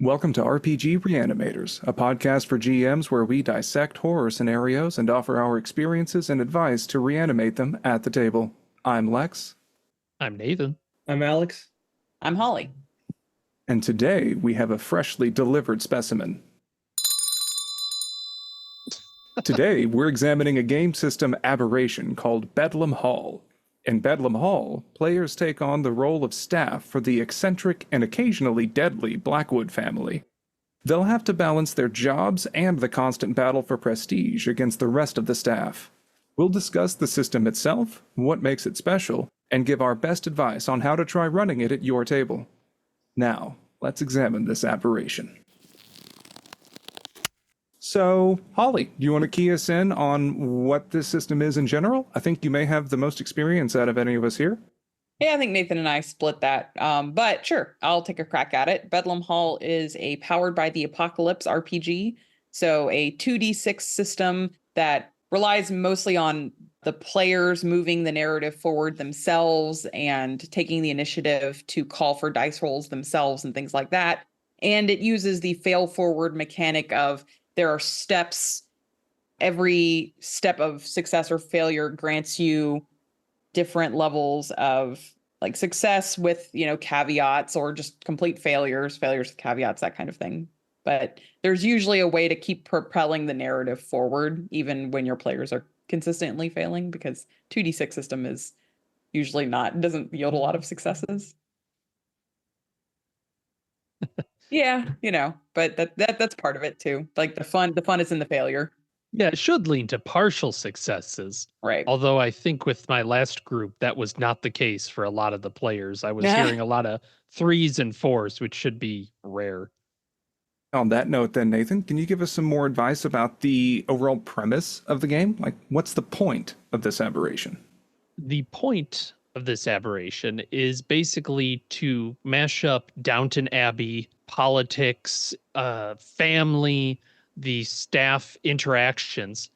Welcome to RPG Reanimators, a podcast for GMs where we dissect horror scenarios and offer our experiences and advice to reanimate them at the table. I'm Lex. I'm Nathan. I'm Alex. I'm Holly. And today we have a freshly delivered specimen. Today we're examining a game system aberration called Bedlam Hall. In Bedlam Hall, players take on the role of staff for the eccentric and occasionally deadly Blackwood family. They'll have to balance their jobs and the constant battle for prestige against the rest of the staff. We'll discuss the system itself, what makes it special, and give our best advice on how to try running it at your table. Now, let's examine this aberration. So, Holly, do you want to key us in on what this system is in general? I think you may have the most experience out of any of us here. Yeah, I think Nathan and I split that. But sure, I'll take a crack at it. Bedlam Hall is a powered by the apocalypse RPG. So a 2d6 system that relies mostly on the players moving the narrative forward themselves and taking the initiative to call for dice rolls themselves and things like that. And it uses the fail forward mechanic of there are steps. Every step of success or failure grants you different levels of like success with, caveats or just complete failures with caveats, that kind of thing. But there's usually a way to keep propelling the narrative forward, even when your players are consistently failing, because 2d6 system is usually doesn't yield a lot of successes. Yeah, but that's part of it too. Like the fun is in the failure. Yeah, it should lean to partial successes. Right. Although I think with my last group, that was not the case for a lot of the players. I was hearing a lot of 3s and 4s, which should be rare. On that note then, Nathan, can you give us some more advice about the overall premise of the game? Like, what's the point of this aberration? The point of this aberration is basically to mash up Downton Abbey, politics, family, the staff interactions,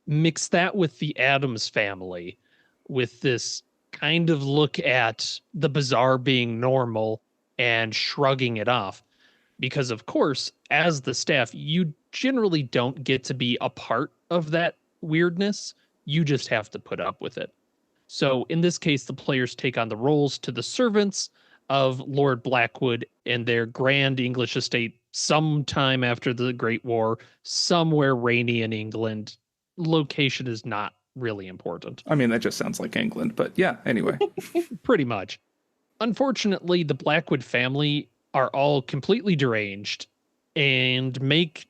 mix that with the Addams Family, with this kind of look at the bizarre being normal and shrugging it off. Because, of course, as the staff, you generally don't get to be a part of that weirdness. You just have to put up with it. So in this case, the players take on the roles to the servants of Lord Blackwood and their grand English estate sometime after the Great War, somewhere rainy in England. Location is not really important. I mean, that just sounds like England, but yeah, anyway. Pretty much. Unfortunately, the Blackwood family are all completely deranged and make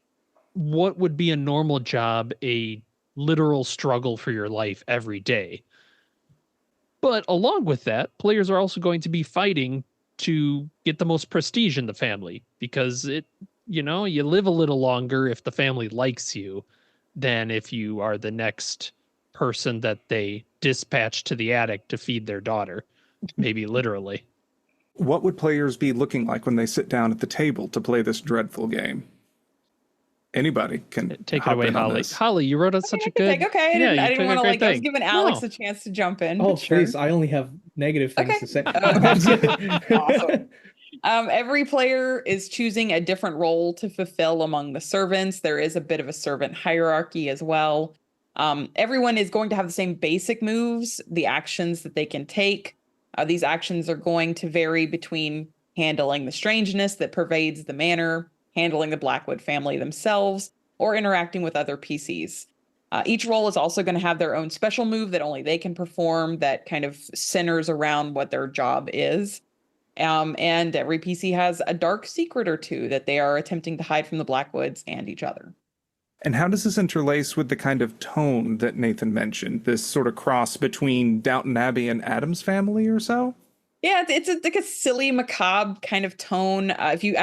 what would be a normal job a literal struggle for your life every day. But along with that, players are also going to be fighting to get the most prestige in the family, because you live a little longer if the family likes you than if you are the next person that they dispatch to the attic to feed their daughter, maybe literally. What would players be looking like when they sit down at the table to play this dreadful game? Anybody can take it away, Holly. Holly, you wrote us such a good. Okay, I didn't want to I was giving Alex a chance to jump in. Oh, please! Sure. I only have negative things to say. Awesome. Every player is choosing a different role to fulfill among the servants. There is a bit of a servant hierarchy as well. Everyone is going to have the same basic moves, the actions that they can take. These actions are going to vary between handling the strangeness that pervades the manor, handling the Blackwood family themselves, or interacting with other PCs. Each role is also going to have their own special move that only they can perform that kind of centers around what their job is. And every PC has a dark secret or two that they are attempting to hide from the Blackwoods and each other. And how does this interlace with the kind of tone that Nathan mentioned, this sort of cross between Downton Abbey and Addams Family or so? Yeah, it's like a silly, macabre kind of tone. If you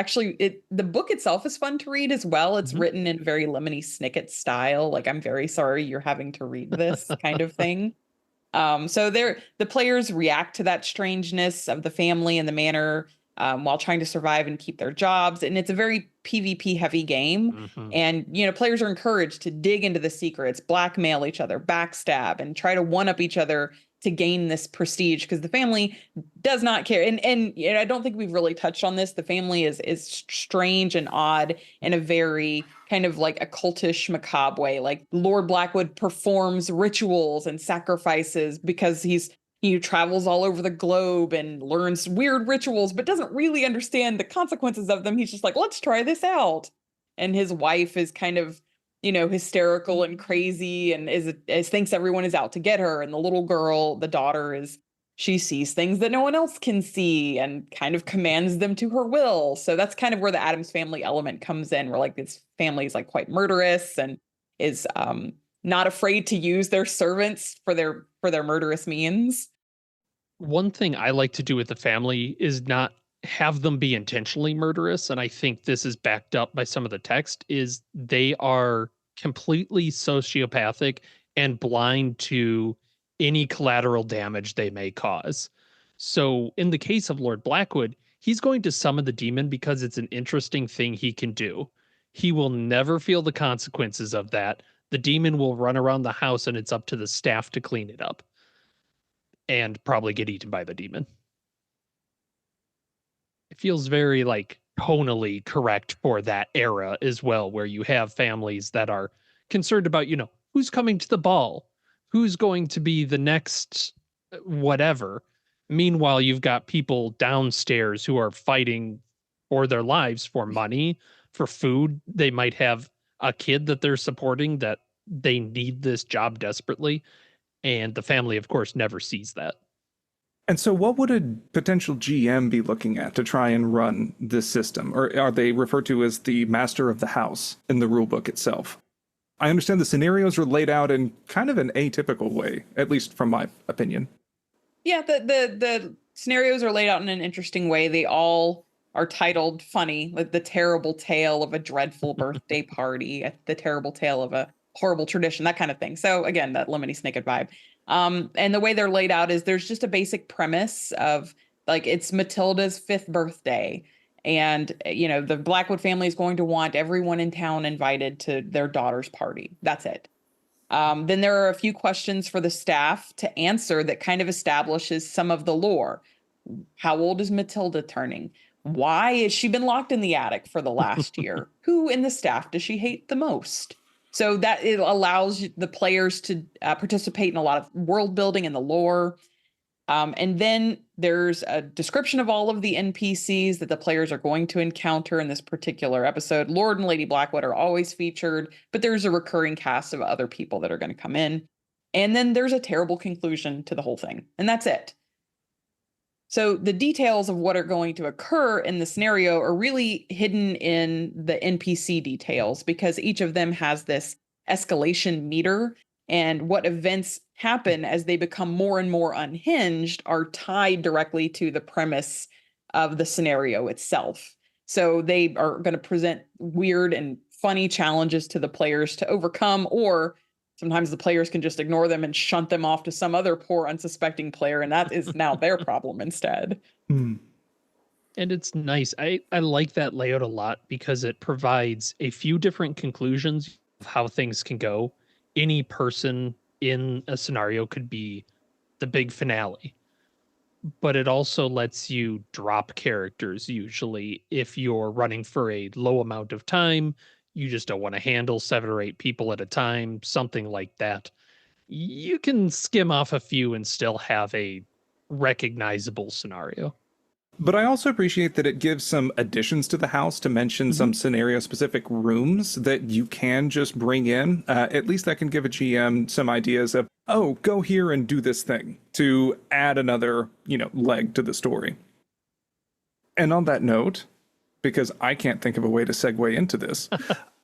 the book itself is fun to read as well. It's written in very Lemony Snickett style. Like, I'm very sorry you're having to read this kind of thing. So the players react to that strangeness of the family and the manor while trying to survive and keep their jobs. And it's a very PvP heavy game. And, players are encouraged to dig into the secrets, blackmail each other, backstab, and try to one-up each other to gain this prestige, because the family does not care. And I don't think we've really touched on this. The family is strange and odd in a very kind of like occultish, macabre way. Like Lord Blackwood performs rituals and sacrifices because he travels all over the globe and learns weird rituals, but doesn't really understand the consequences of them. He's just like, let's try this out. And his wife is kind of, hysterical and crazy and is thinks everyone is out to get her. And the little girl, the daughter, she sees things that no one else can see and kind of commands them to her will. So that's kind of where the Addams Family element comes in, where like this family is like quite murderous and is not afraid to use their servants for their murderous means. One thing I like to do with the family is not have them be intentionally murderous. And I think this is backed up by some of the text, is they are completely sociopathic and blind to any collateral damage they may cause. So in the case of Lord Blackwood, he's going to summon the demon because it's an interesting thing he can do. He will never feel the consequences of that. The demon will run around the house and it's up to the staff to clean it up and probably get eaten by the demon. It feels very like tonally correct for that era as well, where you have families that are concerned about, who's coming to the ball, who's going to be the next whatever. Meanwhile, you've got people downstairs who are fighting for their lives, for money, for food. They might have a kid that they're supporting that they need this job desperately. And the family, of course, never sees that. And so what would a potential GM be looking at to try and run this system? Or are they referred to as the master of the house in the rulebook itself? I understand the scenarios are laid out in kind of an atypical way, at least from my opinion. Yeah, the scenarios are laid out in an interesting way. They all are titled funny, like The Terrible Tale of a Dreadful Birthday Party, The Terrible Tale of a Horrible Tradition, that kind of thing. So again, that Lemony Snickett vibe. And the way they're laid out is there's just a basic premise of like, it's Matilda's 5th birthday. And, the Blackwood family is going to want everyone in town invited to their daughter's party. That's it. Then there are a few questions for the staff to answer that kind of establishes some of the lore. How old is Matilda turning? Why has she been locked in the attic for the last year? Who in the staff does she hate the most? So that it allows the players to participate in a lot of world building and the lore. And then there's a description of all of the NPCs that the players are going to encounter in this particular episode. Lord and Lady Blackwood are always featured, but there's a recurring cast of other people that are going to come in. And then there's a terrible conclusion to the whole thing. And that's it. So the details of what are going to occur in the scenario are really hidden in the NPC details, because each of them has this escalation meter, and what events happen as they become more and more unhinged are tied directly to the premise of the scenario itself. So they are going to present weird and funny challenges to the players to overcome, or sometimes the players can just ignore them and shunt them off to some other poor unsuspecting player, and that is now their problem instead. Hmm. And it's nice. I like that layout a lot because it provides a few different conclusions of how things can go. Any person in a scenario could be the big finale, but it also lets you drop characters. Usually if you're running for a low amount of time, you just don't want to handle 7 or 8 people at a time, something like that, you can skim off a few and still have a recognizable scenario. But I also appreciate that it gives some additions to the house to mention some scenario-specific rooms that you can just bring in. At least that can give a GM some ideas of, oh, go here and do this thing, to add another, leg to the story. And on that note, because I can't think of a way to segue into this,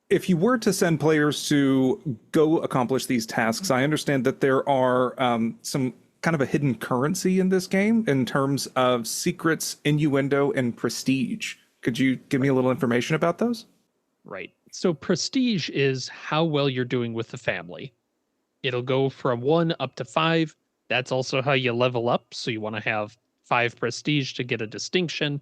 if you were to send players to go accomplish these tasks, I understand that there are some kind of a hidden currency in this game in terms of secrets, innuendo, and prestige. Could you give me a little information about those? Right. So prestige is how well you're doing with the family. It'll go from 1 up to 5. That's also how you level up. So you want to have 5 prestige to get a distinction.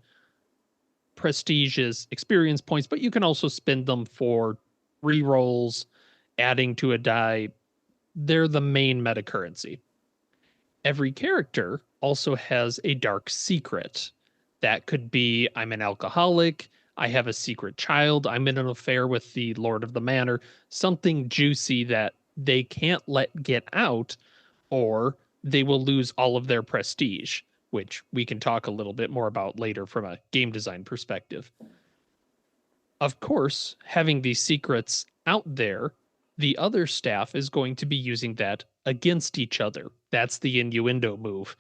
Prestige is experience points, but you can also spend them for rerolls, adding to a die. They're the main meta currency. every character also has a dark secret. That could be, I'm an alcoholic, I have a secret child, I'm in an affair with the Lord of the Manor, something juicy that they can't let get out, or they will lose all of their prestige, which we can talk a little bit more about later from a game design perspective. Of course, having these secrets out there, the other staff is going to be using that against each other. That's the innuendo move.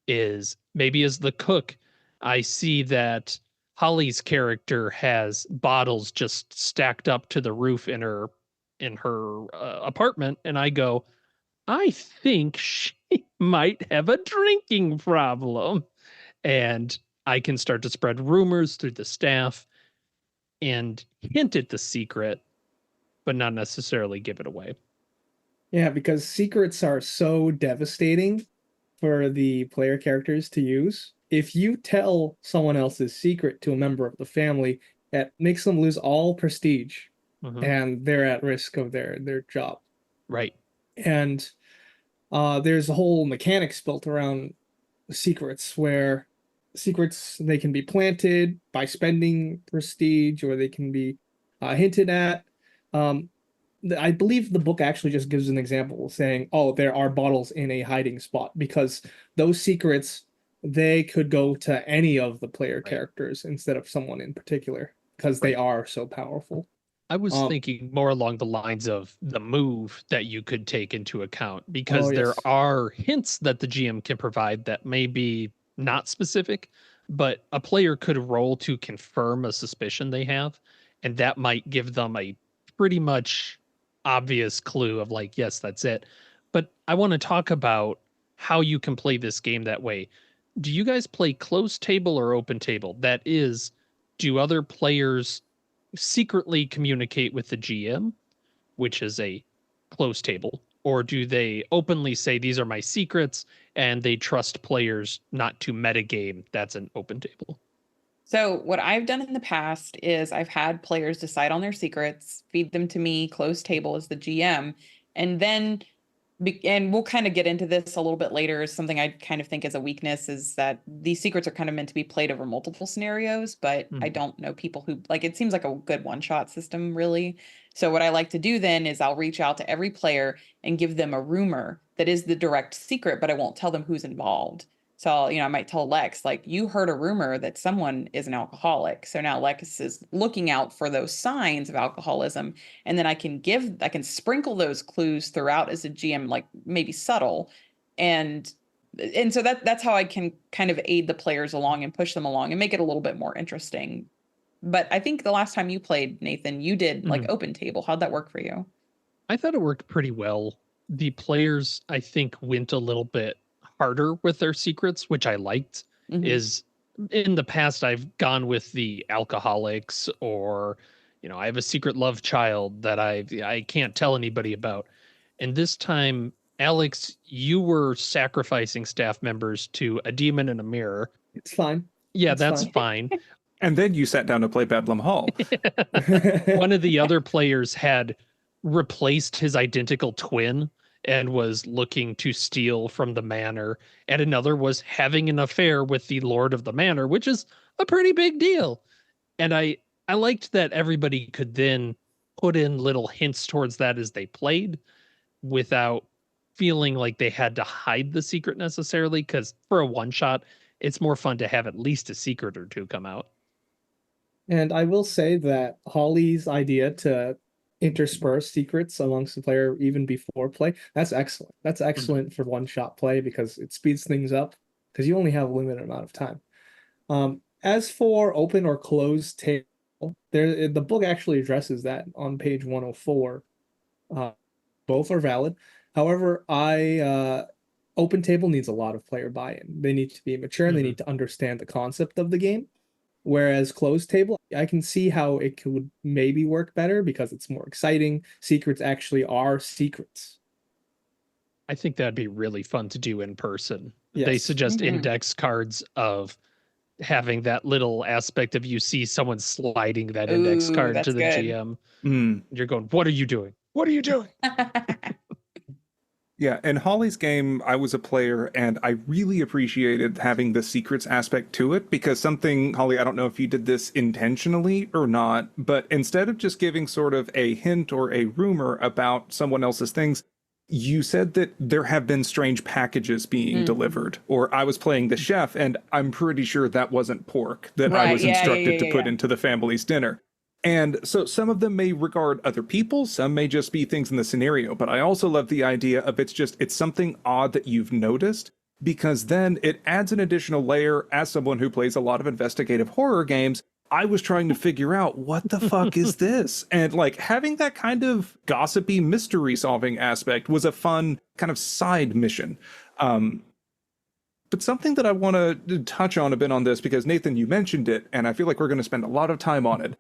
Is maybe as the cook, I see that Holly's character has bottles just stacked up to the roof in her apartment, and I go, I think she might have a drinking problem. And I can start to spread rumors through the staff and hint at the secret, but not necessarily give it away. Yeah, because secrets are so devastating for the player characters to use. If you tell someone else's secret to a member of the family, that makes them lose all prestige, and they're at risk of their job. Right. And there's a whole mechanics built around secrets where secrets, they can be planted by spending prestige, or they can be hinted at. I believe the book actually just gives an example saying, oh, there are bottles in a hiding spot, because those secrets, they could go to any of the player characters instead of someone in particular, because they are so powerful. I was thinking more along the lines of the move that you could take into account, because there are hints that the GM can provide that may be not specific, but a player could roll to confirm a suspicion they have, and that might give them a pretty much obvious clue of like, yes, that's it. But I want to talk about how you can play this game that way. Do you guys play closed table or open table? That is, do other players secretly communicate with the GM, which is a closed table, or do they openly say these are my secrets and they trust players not to metagame? That's an open table. So what I've done in the past is I've had players decide on their secrets, feed them to me, closed table as the GM, and then and we'll kind of get into this a little bit later. Something I kind of think is a weakness is that these secrets are kind of meant to be played over multiple scenarios, but I don't know people who like, it seems like a good one-shot system, really. So what I like to do then is I'll reach out to every player and give them a rumor that is the direct secret, but I won't tell them who's involved. So, I might tell Lex, like, you heard a rumor that someone is an alcoholic. So now Lex is looking out for those signs of alcoholism. And then I can sprinkle those clues throughout as a GM, like maybe subtle. And so that's how I can kind of aid the players along and push them along and make it a little bit more interesting. But I think the last time you played, Nathan, you did like open table. How'd that work for you? I thought it worked pretty well. The players, I think, went a little bit harder with their secrets, which I liked. Is in the past I've gone with the alcoholics, or I have a secret love child that I can't tell anybody about. And this time, Alex, you were sacrificing staff members to a demon in a mirror. It's fine. Yeah, that's fine. And then you sat down to play Bedlam Hall. One of the other players had replaced his identical twin and was looking to steal from the manor, and another was having an affair with the Lord of the Manor, which is a pretty big deal. And I liked that everybody could then put in little hints towards that as they played without feeling like they had to hide the secret necessarily, because for a one shot, it's more fun to have at least a secret or two come out. And I will say that Holly's idea to intersperse secrets amongst the player even before play, that's excellent. That's excellent for one-shot play, because it speeds things up, because you only have a limited amount of time. As for open or closed table, the book actually addresses that on page 104. Both are valid. However, open table needs a lot of player buy-in. They need to be mature and they need to understand the concept of the game. Whereas closed table, I can see how it could maybe work better because it's more exciting. Secrets actually are secrets. I think that'd be really fun to do in person. Yes. They suggest index cards of having that little aspect of you see someone sliding that index card to the GM. You're going, what are you doing? What are you doing? Yeah, in Holly's game, I was a player and I really appreciated having the secrets aspect to it because something, Holly, I don't know if you did this intentionally or not, but instead of just giving sort of a hint or a rumor about someone else's things, you said that there have been strange packages being delivered, or I was playing the chef and I'm pretty sure that wasn't pork that I Right, was yeah, instructed to put yeah. into the family's dinner. And so some of them may regard other people, some may just be things in the scenario, but I also love the idea of it's something odd that you've noticed, because then it adds an additional layer. As someone who plays a lot of investigative horror games, I was trying to figure out what the fuck is this? And like having that kind of gossipy mystery solving aspect was a fun kind of side mission. But something that I want to touch on a bit on this, because Nathan, you mentioned it, and I feel like we're going to spend a lot of time on it.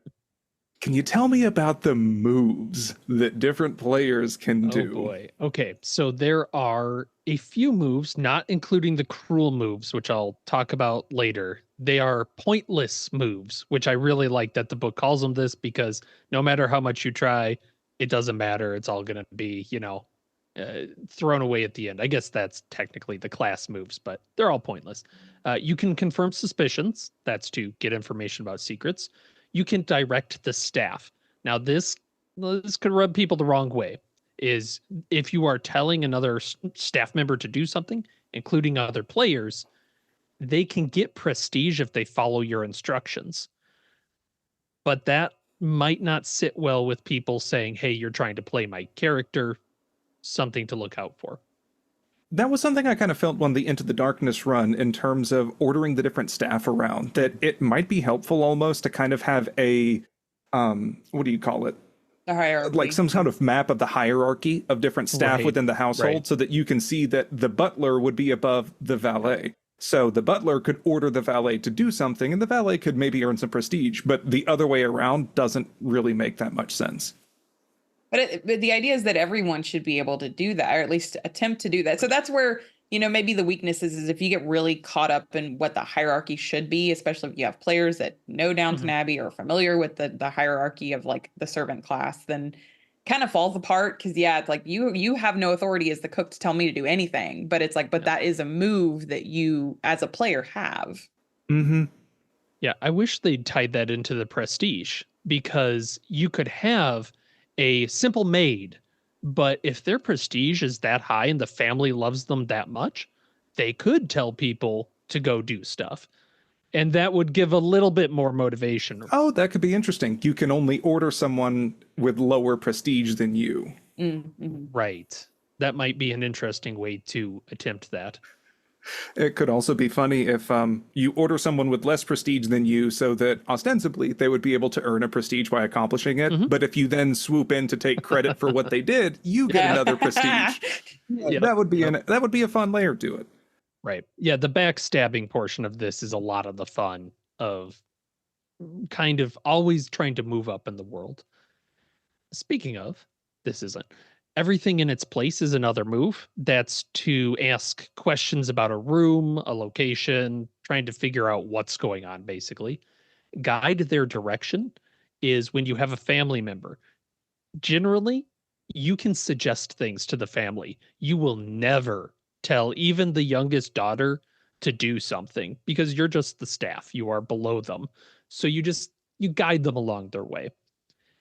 Can you tell me about the moves that different players can do? Oh boy. Okay, so there are a few moves, not including the cruel moves, which I'll talk about later. They are pointless moves, which I really like that the book calls them this, because no matter how much you try, it doesn't matter. It's all going to be, thrown away at the end. I guess that's technically the class moves, but they're all pointless. You can confirm suspicions. That's to get information about secrets. You can direct the staff. Now, this could rub people the wrong way. Is if you are telling another staff member to do something, including other players, they can get prestige if they follow your instructions. But that might not sit well with people saying, hey, you're trying to play my character. Something to look out for. That was something I kind of felt on the Into the Darkness run in terms of ordering the different staff around, that it might be helpful almost to kind of have a, what do you call it? The hierarchy. Like some sort of map of the hierarchy of different staff within the household, so that you can see that the butler would be above the valet. So the butler could order the valet to do something, and the valet could maybe earn some prestige, but the other way around doesn't really make that much sense. But the idea is that everyone should be able to do that, or at least attempt to do that. So that's where, maybe the weakness is if you get really caught up in what the hierarchy should be, especially if you have players that know Downton Abbey or are familiar with the hierarchy of like the servant class, then kind of falls apart. Because it's like you have no authority as the cook to tell me to do anything. But it's like, that is a move that you as a player have. Mm-hmm. Yeah, I wish they'd tied that into the prestige, because you could have a simple maid, but if their prestige is that high and the family loves them that much, they could tell people to go do stuff. And that would give a little bit more motivation. Oh, that could be interesting. You can only order someone with lower prestige than you. Mm-hmm. Right. That might be an interesting way to attempt that. It could also be funny if you order someone with less prestige than you, so that ostensibly they would be able to earn a prestige by accomplishing it. But if you then swoop in to take credit for what they did, you get another prestige. That would be a fun layer to it. Right. Yeah, the backstabbing portion of this is a lot of the fun of kind of always trying to move up in the world. Speaking of, this isn't. Everything in its place is another move. That's to ask questions about a room, a location, trying to figure out what's going on, basically. Guide their direction is when you have a family member. Generally, you can suggest things to the family. You will never tell even the youngest daughter to do something, because you're just the staff. You are below them. So you guide them along their way.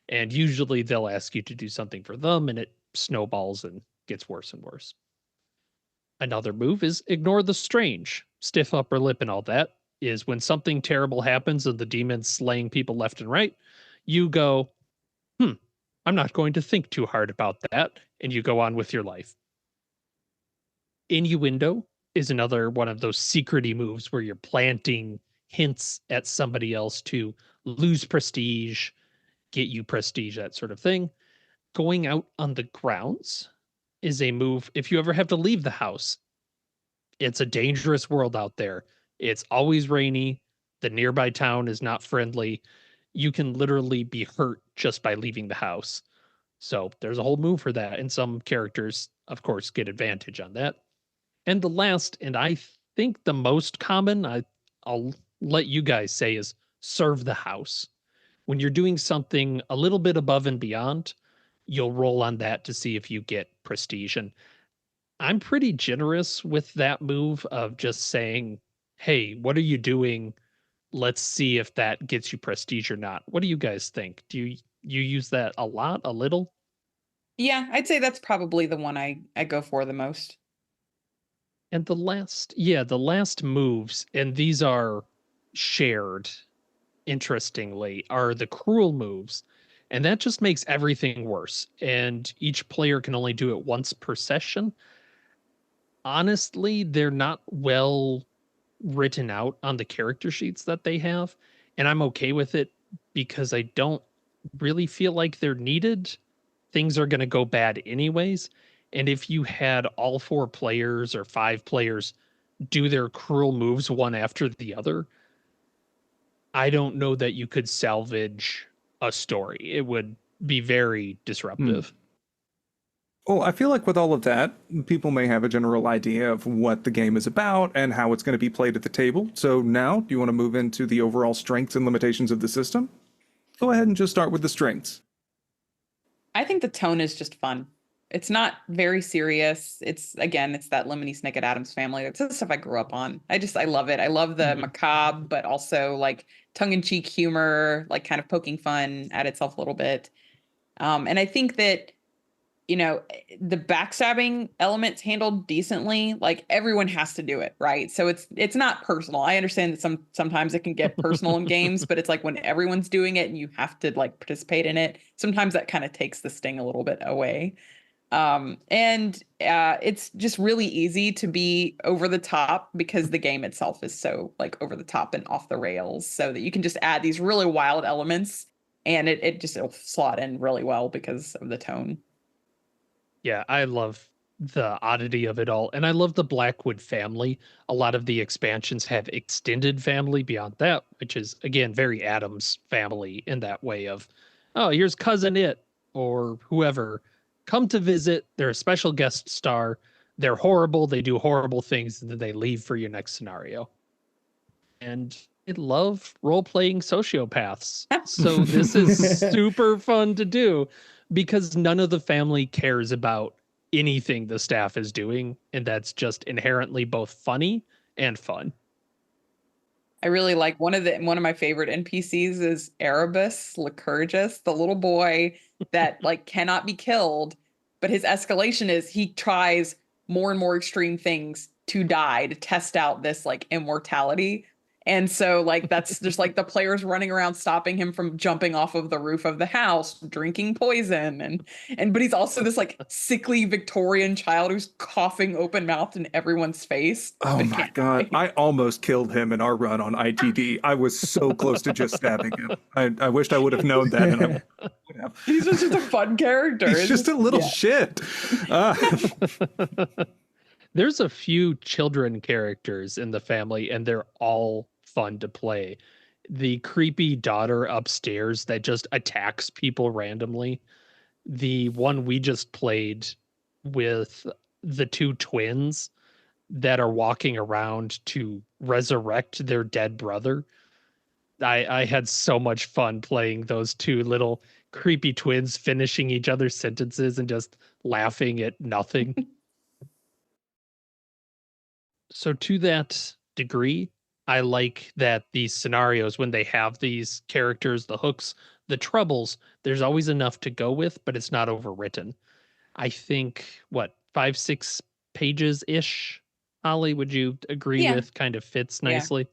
And usually they'll ask you to do something for them, and it snowballs and gets worse and worse. Another move is ignore the strange. Stiff upper lip and all that is when something terrible happens and the demon's slaying people left and right, you go, I'm not going to think too hard about that, and you go on with your life. Innuendo is another one of those secrety moves where you're planting hints at somebody else to lose prestige, get you prestige, that sort of thing. Going out on the grounds is a move if you ever have to leave the house. It's a dangerous world out there. It's always rainy. The nearby town is not friendly. You can literally be hurt just by leaving the house. So there's a whole move for that. And some characters, of course, get advantage on that. And the last, and I think the most common, I'll let you guys say, is serve the house. When you're doing something a little bit above and beyond, you'll roll on that to see if you get prestige. And I'm pretty generous with that move of just saying, hey, what are you doing? Let's see if that gets you prestige or not. What do you guys think? Do you use that a lot, a little? Yeah, I'd say that's probably the one I go for the most. And the last moves, and these are shared, interestingly, are the cruel moves. And that just makes everything worse. And each player can only do it once per session. Honestly, they're not well written out on the character sheets that they have. And I'm okay with it because I don't really feel like they're needed. Things are going to go bad anyways. And if you had all 4 players or 5 players do their cruel moves one after the other, I don't know that you could salvage a story. It would be very disruptive. Well, I feel like with all of that, people may have a general idea of what the game is about and how it's going to be played at the table. So now, do you want to move into the overall strengths and limitations of the system? Go ahead and just start with the strengths. I think the tone is just fun. It's not very serious. It's that Lemony Snickett Addams Family. That's the stuff I grew up on. I love it. I love the macabre, but also like tongue-in-cheek humor, like kind of poking fun at itself a little bit. And I think that, the backstabbing element's handled decently. Like everyone has to do it, right? So it's not personal. I understand that sometimes it can get personal in games, but it's like when everyone's doing it and you have to like participate in it, sometimes that kind of takes the sting a little bit away. And it's just really easy to be over the top because the game itself is so like over the top and off the rails, so that you can just add these really wild elements and it'll slot in really well because of the tone. Yeah, I love the oddity of it all. And I love the Blackwood family. A lot of the expansions have extended family beyond that, which is, again, very Addams Family in that way of, oh, here's Cousin It or whoever. Come to visit. They're a special guest star. They're horrible. They do horrible things, and then they leave for your next scenario. And I love role-playing sociopaths. So this is super fun to do because none of the family cares about anything the staff is doing, and that's just inherently both funny and fun. I really like one of my favorite NPCs is Erebus Lycurgus, the little boy that like cannot be killed, but his escalation is he tries more and more extreme things to die to test out this like immortality. And so like that's just like the players running around stopping him from jumping off of the roof of the house, drinking poison, and but he's also this like sickly Victorian child who's coughing open mouthed in everyone's face. Oh my God. I almost killed him in our run on ITD. I was so close to just stabbing him. I wished I would have known that. And I would have. He's just a fun character. He's just a little shit. There's a few children characters in the family, and they're all fun to play. The creepy daughter upstairs that just attacks people randomly. The one we just played with the 2 twins that are walking around to resurrect their dead brother. I had so much fun playing those 2 little creepy twins finishing each other's sentences and just laughing at nothing. So to that degree, I like that these scenarios, when they have these characters, the hooks, the troubles, there's always enough to go with, but it's not overwritten. I think, 5, 6 pages-ish, Ollie, would you agree with kind of fits nicely?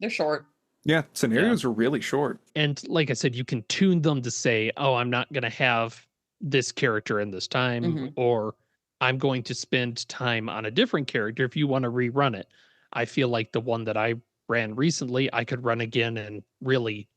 They're short. Yeah, scenarios are really short. And like I said, you can tune them to say, oh, I'm not going to have this character in this time, or I'm going to spend time on a different character if you want to rerun it. I feel like the one that I ran recently, I could run again and really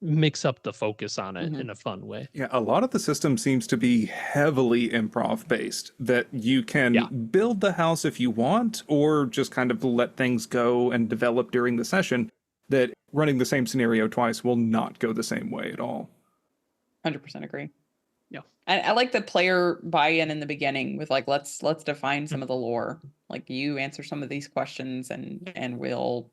mix up the focus on it in a fun way. Yeah, a lot of the system seems to be heavily improv based, that you can build the house if you want, or just kind of let things go and develop during the session, that running the same scenario twice will not go the same way at all. 100% agree. Yeah. I like the player buy-in in the beginning with like, let's define some of the lore. Like you answer some of these questions and we'll,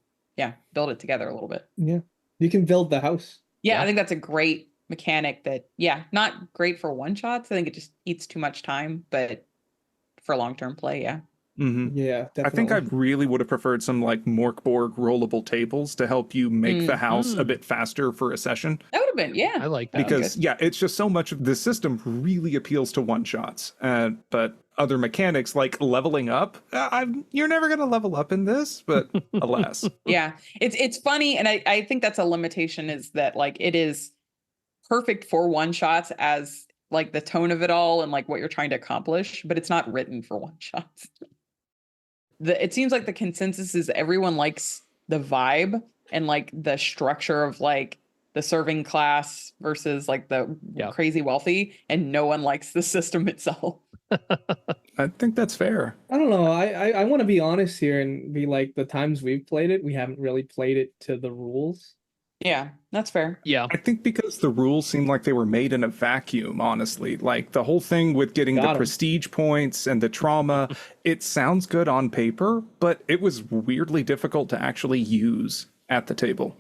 build it together a little bit. Yeah. You can build the house. Yeah, I think that's a great mechanic that, not great for one shots. I think it just eats too much time, but for long-term play. Yeah. Yeah, definitely. I think I really would have preferred some like Morkborg rollable tables to help you make the house a bit faster for a session. That would have been, yeah. I like that. Because it's just so much of this system really appeals to one shots. But other mechanics like leveling up, you're never going to level up in this, but alas. Yeah, it's funny, and I think that's a limitation, is that like it is perfect for one shots as like the tone of it all and like what you're trying to accomplish, but it's not written for one shots. It seems like the consensus is everyone likes the vibe and like the structure of like the serving class versus like the crazy wealthy, and no one likes the system itself. I think that's fair. I don't know. I want to be honest here and be like, the times we've played it, we haven't really played it to the rules. Yeah, that's fair. Yeah. I think because the rules seem like they were made in a vacuum, honestly. Like the whole thing with getting the prestige points and the trauma, it sounds good on paper, but it was weirdly difficult to actually use at the table.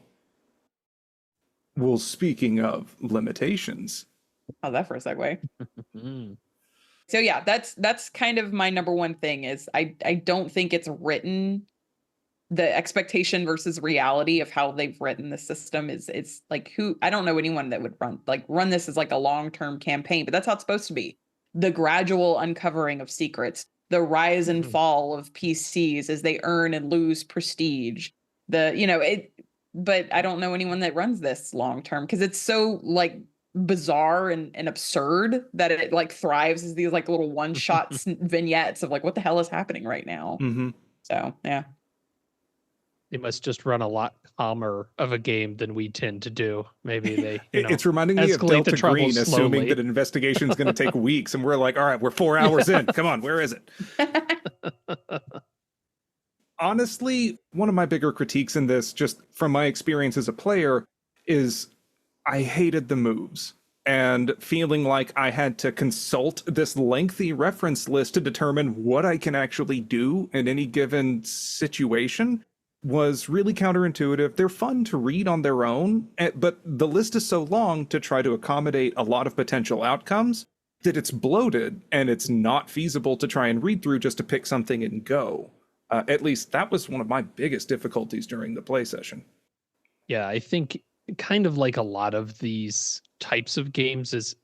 Well, speaking of limitations. How's that for a segue? So yeah, that's kind of my number one thing is I don't think it's written. The expectation versus reality of how they've written the system is like, I don't know anyone that would run this as like a long-term campaign, but that's how it's supposed to be. The gradual uncovering of secrets, the rise and fall of PCs as they earn and lose prestige. But I don't know anyone that runs this long-term because it's so like bizarre and absurd that it like thrives as these like little one-shot vignettes of like, what the hell is happening right now? So yeah. They must just run a lot calmer of a game than we tend to do. Maybe they, it's reminding me of Delta Green assuming that an investigation is going to take weeks, and we're like, all right, we're 4 hours in. Come on, where is it? Honestly, one of my bigger critiques in this, just from my experience as a player, is I hated the moves. And feeling like I had to consult this lengthy reference list to determine what I can actually do in any given situation was really counterintuitive. They're fun to read on their own, but the list is so long to try to accommodate a lot of potential outcomes that it's bloated and it's not feasible to try and read through just to pick something and go. At least that was one of my biggest difficulties during the play session. Yeah, I think kind of like a lot of these types of games is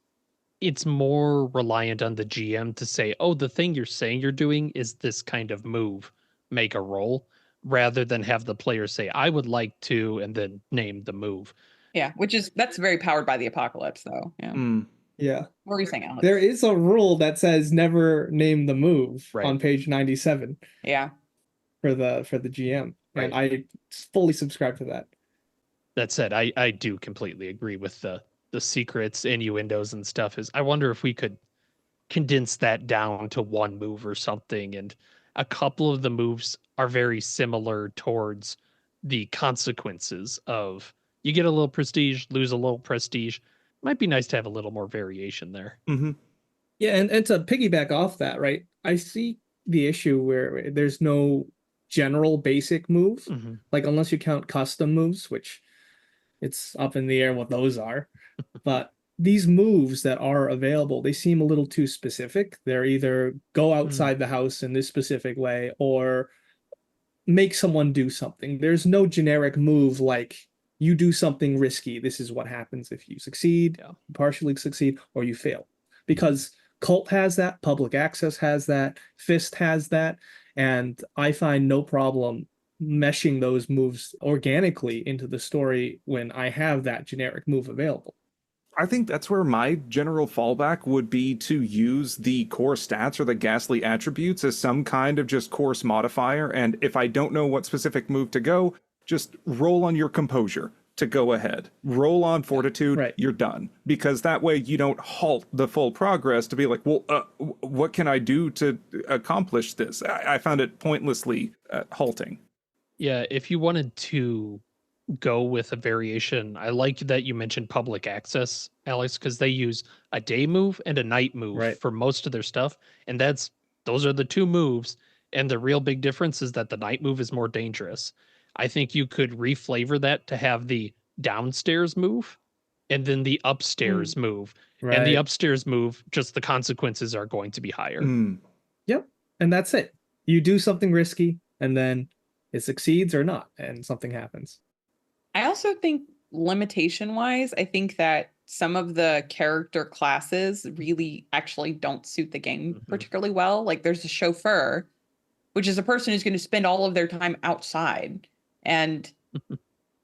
it's more reliant on the GM to say, oh, the thing you're saying you're doing is this kind of move, make a roll, rather than have the player say, I would like to, and then name the move. Yeah, that's very powered by the apocalypse, though. Yeah. Yeah. What were you saying, Alex? There is a rule that says never name the move on page 97. Yeah. For the GM. Right. And I fully subscribe to that. That said, I do completely agree with the secrets, innuendos and stuff. I wonder if we could condense that down to one move or something, and a couple of the moves are very similar towards the consequences of you get a little prestige, lose a little prestige. Might be nice to have a little more variation there. Yeah, and to piggyback off that, right? I see the issue where there's no general basic move, like unless you count custom moves, which it's up in the air what those are. But these moves that are available, they seem a little too specific. They're either go outside the house in this specific way or make someone do something. There's no generic move like you do something risky. This is what happens if you succeed, partially succeed, or you fail. Because Cult has that, Public Access has that, Fist has that, and I find no problem meshing those moves organically into the story when I have that generic move available. I think that's where my general fallback would be to use the core stats or the ghastly attributes as some kind of just course modifier. And if I don't know what specific move to go, just roll on your composure to go ahead. Roll on fortitude, you're done. Because that way you don't halt the full progress to be like, well, what can I do to accomplish this? I found it pointlessly halting. Yeah, if you wanted to go with a variation, I like that you mentioned Public Access, Alex, because they use a day move and a night move for most of their stuff, and those are the two moves, and the real big difference is that the night move is more dangerous. I think you could reflavor that to have the downstairs move and then the upstairs move, and the upstairs move, just the consequences are going to be higher. Yep. And that's it. You do something risky and then it succeeds or not, and something happens. I also think limitation wise, I think that some of the character classes really actually don't suit the game particularly well. Like there's a chauffeur, which is a person who's going to spend all of their time outside, and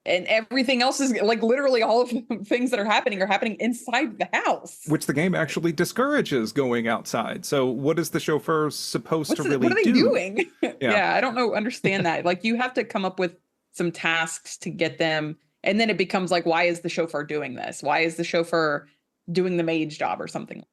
everything else is like literally all of the things that are happening inside the house. Which the game actually discourages going outside. So what is the chauffeur supposed to really what are they do? doing? Yeah, I don't understand that. Like you have to come up with some tasks to get them, and then it becomes like, why is the chauffeur doing this? Why is the chauffeur doing the mage job or something?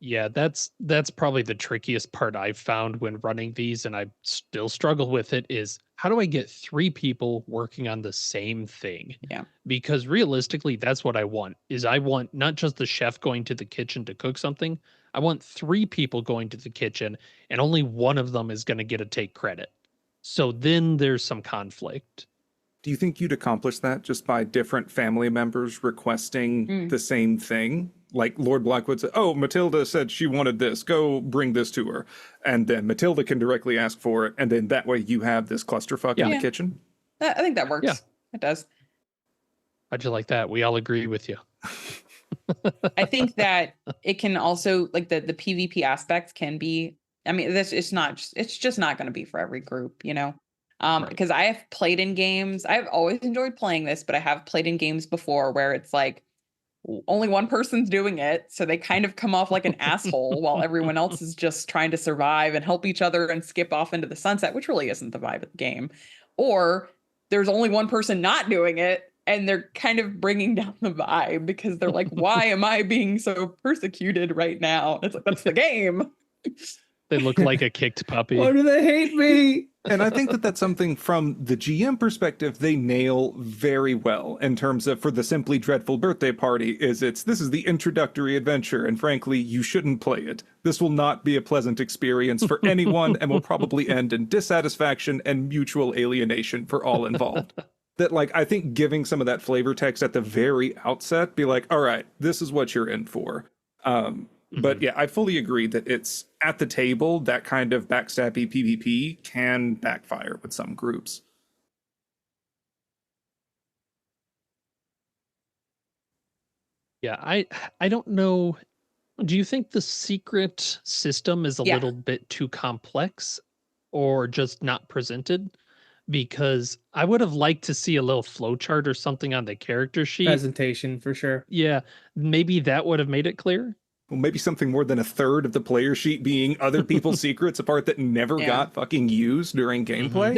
Yeah, that's probably the trickiest part I've found when running these, and I still struggle with it, is how do I get 3 people working on the same thing? Yeah. Because realistically, that's what I want. Is I want not just the chef going to the kitchen to cook something. I want 3 people going to the kitchen, and only one of them is going to get to take credit. So then there's some conflict. Do you think you'd accomplish that just by different family members requesting the same thing? Like Lord Blackwood said, oh, Matilda said she wanted this. Go bring this to her. And then Matilda can directly ask for it. And then that way you have this clusterfuck in the kitchen. I think that works. Yeah. It does. How'd you like that? We all agree with you. I think that it can also, like the PvP aspect can be, I mean, it's just not going to be for every group, you know? Right. Because I have played in games. I've always enjoyed playing this, but I have played in games before where it's like only one person's doing it. So they kind of come off like an asshole while everyone else is just trying to survive and help each other and skip off into the sunset, which really isn't the vibe of the game. Or there's only one person not doing it, and they're kind of bringing down the vibe because they're like, why am I being so persecuted right now? It's like, that's the game. They look like a kicked puppy. Why do they hate me? And I think that that's something from the GM perspective they nail very well in terms of, for the Simply Dreadful birthday party, this is the introductory adventure, and frankly, you shouldn't play it. This will not be a pleasant experience for anyone and will probably end in dissatisfaction and mutual alienation for all involved. That, like, I think giving some of that flavor text at the very outset, be like, all right, this is what you're in for. But yeah, I fully agree that it's at the table, that kind of backstabby PvP can backfire with some groups. Yeah, I don't know. Do you think the secret system is a little bit too complex or just not presented? Because I would have liked to see a little flowchart or something on the character sheet. Presentation for sure. Yeah, maybe that would have made it clear. Well, maybe something more than a third of the player sheet being other people's secrets, a part that never got fucking used during gameplay.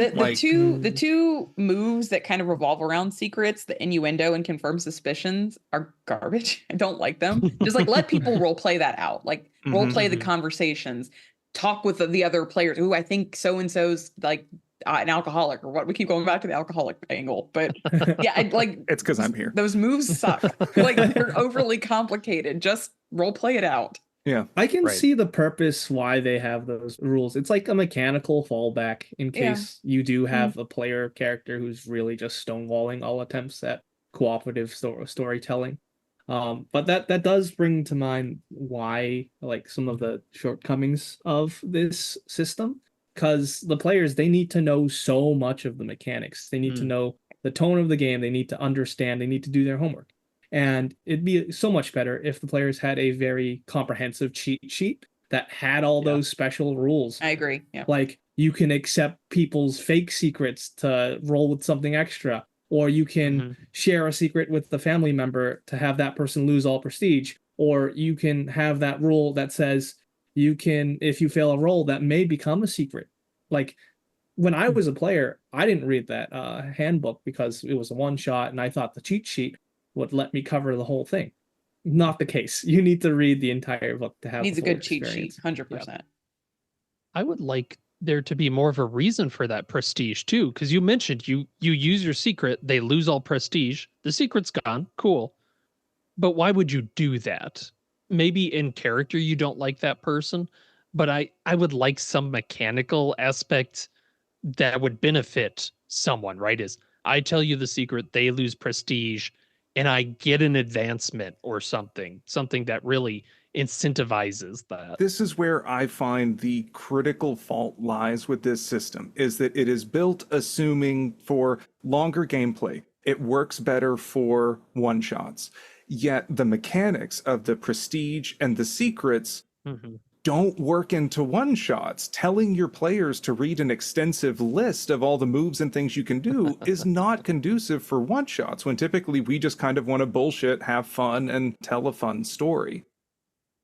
The two moves that kind of revolve around secrets, the innuendo and confirm suspicions, are garbage. I don't like them. Just like let people role play that out. Like role play the conversations, talk with the other players. Ooh, I think so and so's like an alcoholic or what. We keep going back to the alcoholic angle, but yeah, it's because I'm here. Those moves suck. Like they're overly complicated. Just role play it out. Yeah, I can see the purpose why they have those rules. It's like a mechanical fallback in case you do have a player character who's really just stonewalling all attempts at cooperative storytelling. But that does bring to mind why, like, some of the shortcomings of this system. Because the players, they need to know so much of the mechanics. They need to know the tone of the game. They need to understand. They need to do their homework. And it'd be so much better if the players had a very comprehensive cheat sheet that had all those special rules. I agree. Yeah. Like you can accept people's fake secrets to roll with something extra, or you can share a secret with the family member to have that person lose all prestige, or you can have that rule that says you can, if you fail a roll, that may become a secret. Like when I was a player, I didn't read that handbook because it was a one shot, and I thought the cheat sheet would let me cover the whole thing. Not the case. You need to read the entire book to have needs a good cheat experience. sheet. 100%. I would like there to be more of a reason for that prestige too, because you mentioned you use your secret, they lose all prestige, the secret's gone, cool. But why would you do that? Maybe in character you don't like that person, but I would like some mechanical aspect that would benefit someone, right? Is I tell you the secret, they lose prestige, and I get an advancement or something that really incentivizes that. This is where I find the critical fault lies with this system, is that it is built assuming for longer gameplay, it works better for one-shots. Yet the mechanics of the prestige and the secrets don't work into one-shots. Telling your players to read an extensive list of all the moves and things you can do is not conducive for one-shots, when typically we just kind of want to bullshit, have fun, and tell a fun story.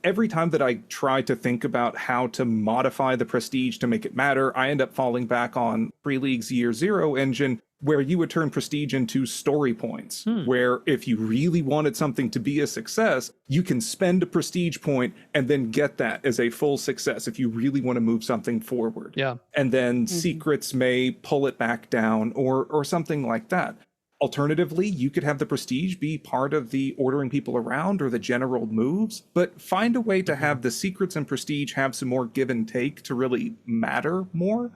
Every time that I try to think about how to modify the prestige to make it matter, I end up falling back on Free League's Year Zero engine, where you would turn prestige into story points, where if you really wanted something to be a success, you can spend a prestige point and then get that as a full success if you really want to move something forward. Yeah. And then secrets may pull it back down or something like that. Alternatively, you could have the prestige be part of the ordering people around or the general moves, but find a way to have the secrets and prestige have some more give and take to really matter more,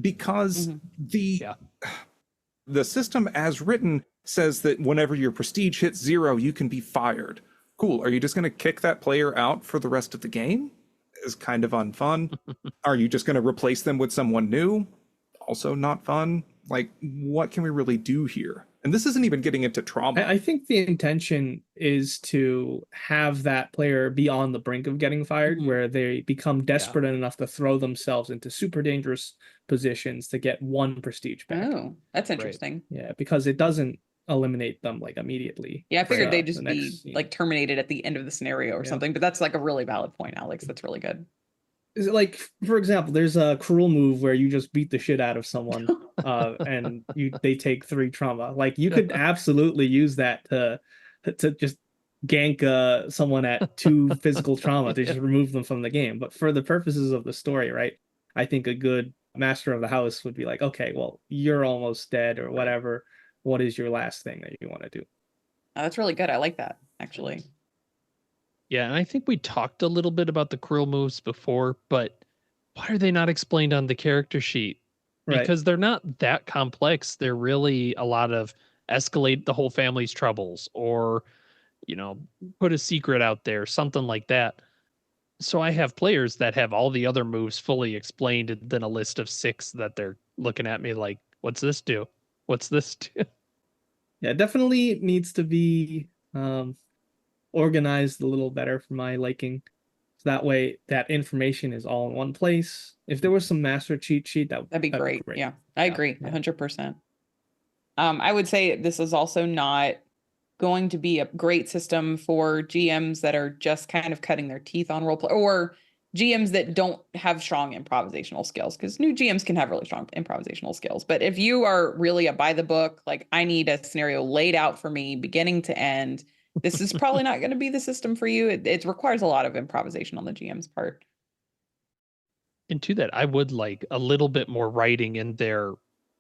because the system as written says that whenever your prestige hits 0, you can be fired. Cool. Are you just going to kick that player out for the rest of the game? Is kind of unfun. Are you just going to replace them with someone new? Also not fun. Like, what can we really do here? And this isn't even getting into trauma. I think the intention is to have that player be on the brink of getting fired, where they become desperate enough to throw themselves into super dangerous positions to get 1 prestige back. Oh, that's interesting. Yeah, because it doesn't eliminate them like immediately. Yeah, I figured they'd the just next be scene. like terminated at the end of the scenario or something, but that's like a really valid point, Alex. That's really good. Is it like, for example, there's a cruel move where you just beat the shit out of someone and they take 3 trauma. Like, you could absolutely use that to just gank someone at 2 physical trauma to just remove them from the game. But for the purposes of the story, right, I think a good master of the house would be like, okay, well, you're almost dead or whatever. What is your last thing that you want to do? Oh, that's really good. I like that, actually. Yeah, and I think we talked a little bit about the cruel moves before, but why are they not explained on the character sheet? Because they're not that complex. They're really a lot of escalate the whole family's troubles, or, put a secret out there, something like that. So I have players that have all the other moves fully explained, and then a list of 6 that they're looking at me like, what's this do? What's this do? Yeah, it definitely needs to be organized a little better for my liking. So that way that information is all in one place. If there was some master cheat sheet, that'd be great. Yeah, I agree 100%. I would say this is also not going to be a great system for GMs that are just kind of cutting their teeth on roleplay, or GMs that don't have strong improvisational skills, because new GMs can have really strong improvisational skills. But if you are really a by the book, like, I need a scenario laid out for me beginning to end, this is probably not going to be the system for you. It requires a lot of improvisation on the GM's part. And to that, I would like a little bit more writing in there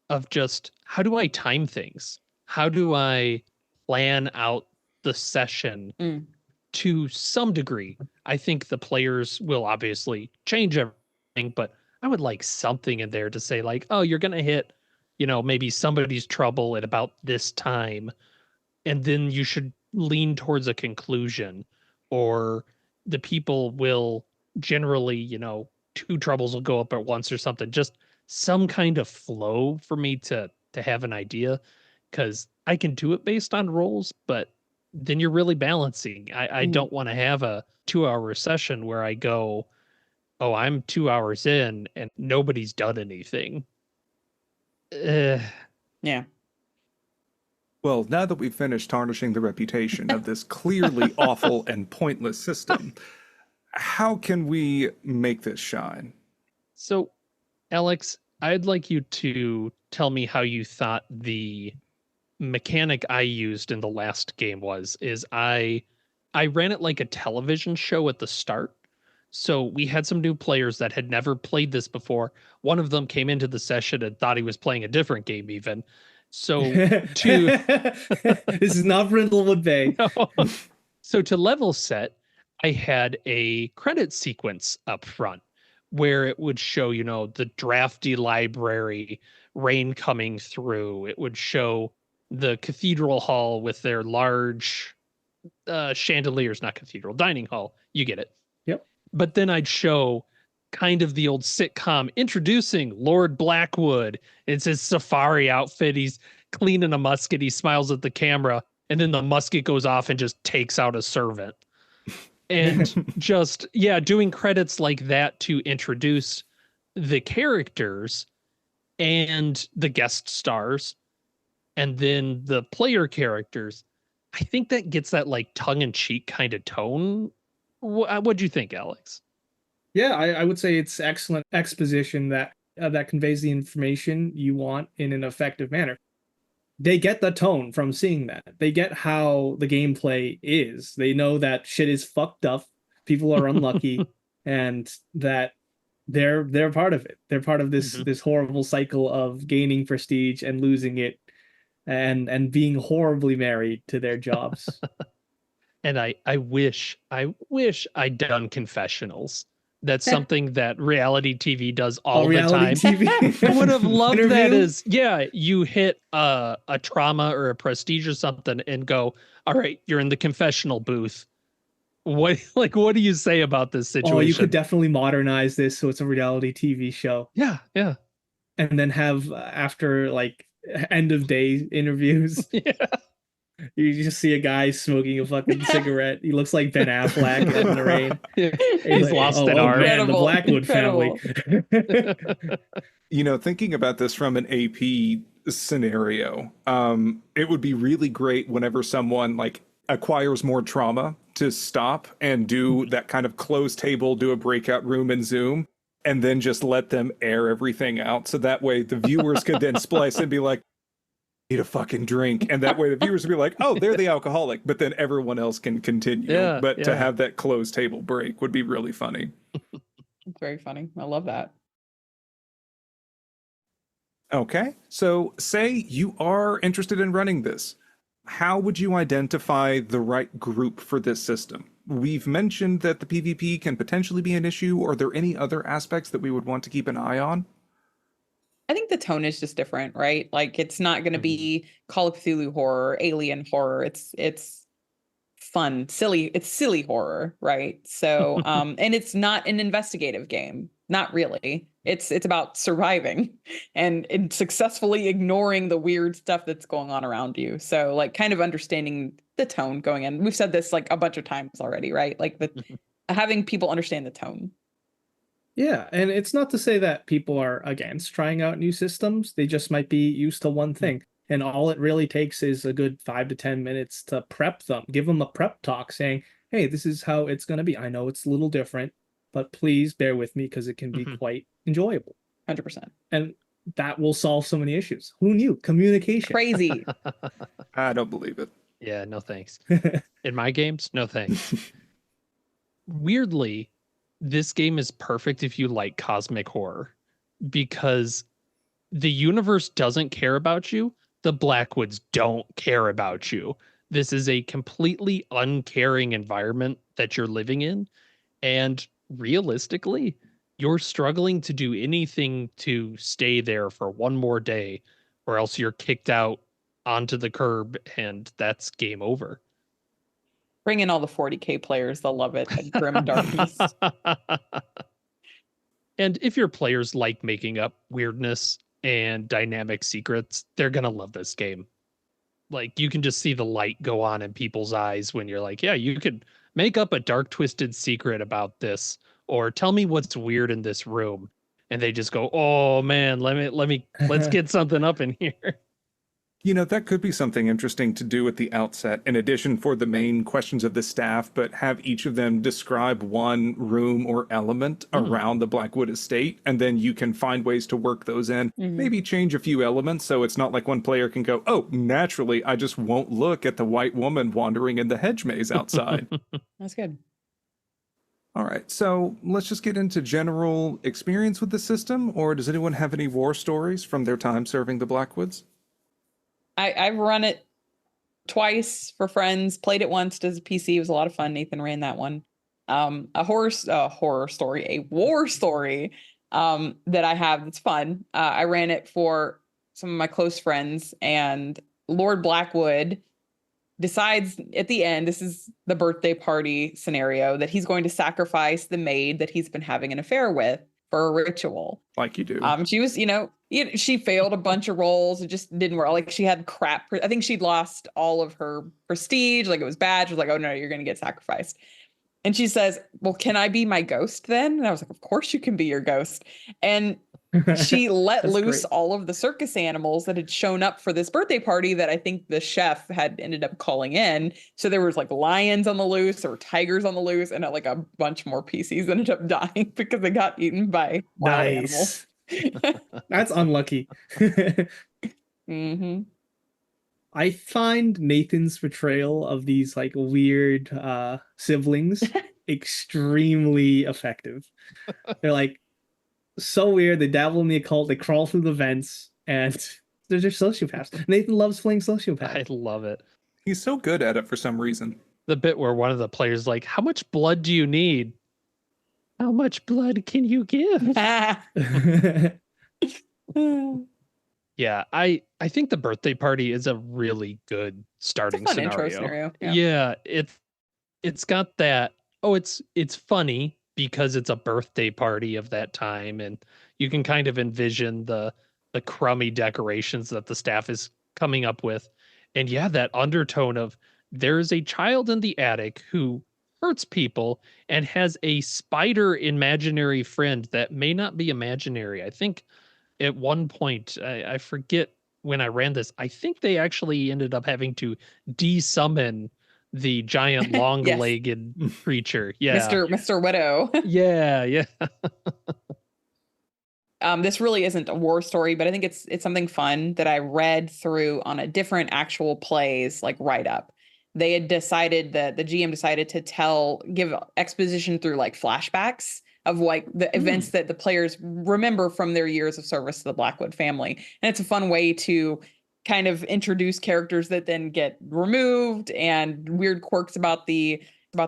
of just, how do I time things? How do I plan out the session to some degree? I think the players will obviously change everything, but I would like something in there to say, like, oh, you're going to hit, maybe somebody's trouble at about this time, and then you should lean towards a conclusion, or the people will generally, 2 troubles will go up at once or something. Just some kind of flow for me to have an idea, because I can do it based on rolls, but then you're really balancing. I don't want to have a 2-hour session where I go, oh, I'm 2 hours in and nobody's done anything. Yeah. Well, now that we've finished tarnishing the reputation of this clearly awful and pointless system, how can we make this shine? So, Alex, I'd like you to tell me how you thought the mechanic I used in the last game is I ran it like a television show at the start. So we had some new players that had never played this before. One of them came into the session and thought he was playing a different game even. So this is not Brindlewood Bay. No. So to level set, I had a credit sequence up front where it would show, the drafty library, rain coming through. It would show the cathedral hall with their large chandeliers, not cathedral, dining hall. You get it. Yep. But then I'd show kind of the old sitcom introducing Lord Blackwood. It's his safari outfit. He's cleaning a musket. He smiles at the camera, and then the musket goes off and just takes out a servant. And just, yeah, doing credits like that to introduce the characters and the guest stars and then the player characters. I think that gets that like tongue-in-cheek kind of tone. What'd you think, Alex? Yeah, I would say it's excellent exposition that that conveys the information you want in an effective manner. They get the tone from seeing that. They get how the gameplay is. They know that shit is fucked up, people are unlucky, and that they're part of it. They're part of this this horrible cycle of gaining prestige and losing it, and being horribly married to their jobs. And I wish I'd done confessionals. That's something that reality TV does all the time. TV. I would have loved Interview? that as, yeah, you hit a trauma or a prestige or something and go, all right, you're in the confessional booth. What do you say about this situation? Oh, you could definitely modernize this so it's a reality TV show. Yeah, yeah. And then have after like end of day interviews. Yeah. You just see a guy smoking a fucking cigarette. He looks like Ben Affleck in the rain. He's lost an arm. Man, the Blackwood family. You know, thinking about this from an AP scenario, it would be really great whenever someone like acquires more trauma to stop and do that kind of closed table, do a breakout room in Zoom, and then just let them air everything out. So that way the viewers could then splice and be like, need a fucking drink. And that way the viewers would be like, oh, they're the alcoholic, but then everyone else can continue. Yeah, but yeah. to have that closed table break would be really funny. It's very funny. I love that. Okay, so say you are interested in running this. How would you identify the right group for this system? We've mentioned that the PvP can potentially be an issue. Are there any other aspects that we would want to keep an eye on? I think the tone is just different, right? Like it's not going to be Call of Cthulhu horror, alien horror. It's fun, silly. It's silly horror, right? So, and it's not an investigative game. Not really. It's about surviving and successfully ignoring the weird stuff that's going on around you. So, like, kind of understanding the tone going in. We've said this like a bunch of times already, right? Like having people understand the tone. Yeah, and it's not to say that people are against trying out new systems. They just might be used to one thing. And all it really takes is a good 5 to 10 minutes to prep them, give them a prep talk saying, hey, this is how it's going to be. I know it's a little different, but please bear with me because it can be quite enjoyable. 100%. And that will solve so many issues. Who knew? Communication. Crazy. I don't believe it. Yeah, no thanks. In my games, no thanks. Weirdly, this game is perfect if you like cosmic horror because the universe doesn't care about you. The Blackwoods don't care about you. This is a completely uncaring environment that you're living in. And realistically, you're struggling to do anything to stay there for one more day, or else you're kicked out onto the curb and that's game over. Bring in all the 40K players. They'll love it. At Grim Darkness. And if your players like making up weirdness and dynamic secrets, they're going to love this game. Like, you can just see the light go on in people's eyes when you're like, yeah, you could make up a dark, twisted secret about this, or tell me what's weird in this room. And they just go, oh man, let's get something up in here. You know, that could be something interesting to do at the outset, in addition for the main questions of the staff, but have each of them describe one room or element around the Blackwood estate, and then you can find ways to work those in. Maybe change a few elements so it's not like one player can go, oh, naturally, I just won't look at the white woman wandering in the hedge maze outside. That's good. All right, so let's just get into general experience with the system, or does anyone have any war stories from their time serving the Blackwoods? I've run it twice for friends, played it once as a PC. It was a lot of fun. Nathan ran that one. A war story that I have that's fun. I ran it for some of my close friends, and Lord Blackwood decides at the end, this is the birthday party scenario, that he's going to sacrifice the maid that he's been having an affair with for a ritual. Like you do. She was, she failed a bunch of roles. It just didn't work. Like she had crap. I think she'd lost all of her prestige. Like it was bad. She was like, oh no, you're going to get sacrificed. And she says, well, can I be my ghost then? And I was like, of course you can be your ghost. And she let loose great. all of the circus animals that had shown up for this birthday party that I think the chef had ended up calling in. So there was like lions on the loose, there were tigers on the loose, and like a bunch more PCs ended up dying because they got eaten by wild animals. That's unlucky. Mm-hmm. I find Nathan's portrayal of these like weird siblings extremely effective. They're like so weird. They dabble in the occult. They crawl through the vents, and they're just sociopaths. Nathan loves playing sociopath. I love it. He's so good at it for some reason. The bit where one of the players like, how much blood do you need? How much blood can you give? Yeah, I think the birthday party is a really good starting fun scenario. intro scenario. Yeah, it's got that. Oh, it's funny because it's a birthday party of that time, and you can kind of envision the crummy decorations that the staff is coming up with. And yeah, that undertone of there's a child in the attic who hurts people and has a spider imaginary friend that may not be imaginary. I think at one point, I forget when I ran this, I think they actually ended up having to desummon the giant long-legged creature. Yeah. Mr. Widow. Yeah. This really isn't a war story, but I think it's something fun that I read through on a different actual plays like write up. They had decided that the GM decided to give exposition through like flashbacks of like the events that the players remember from their years of service to the Blackwood family. And it's a fun way to kind of introduce characters that then get removed and weird quirks about the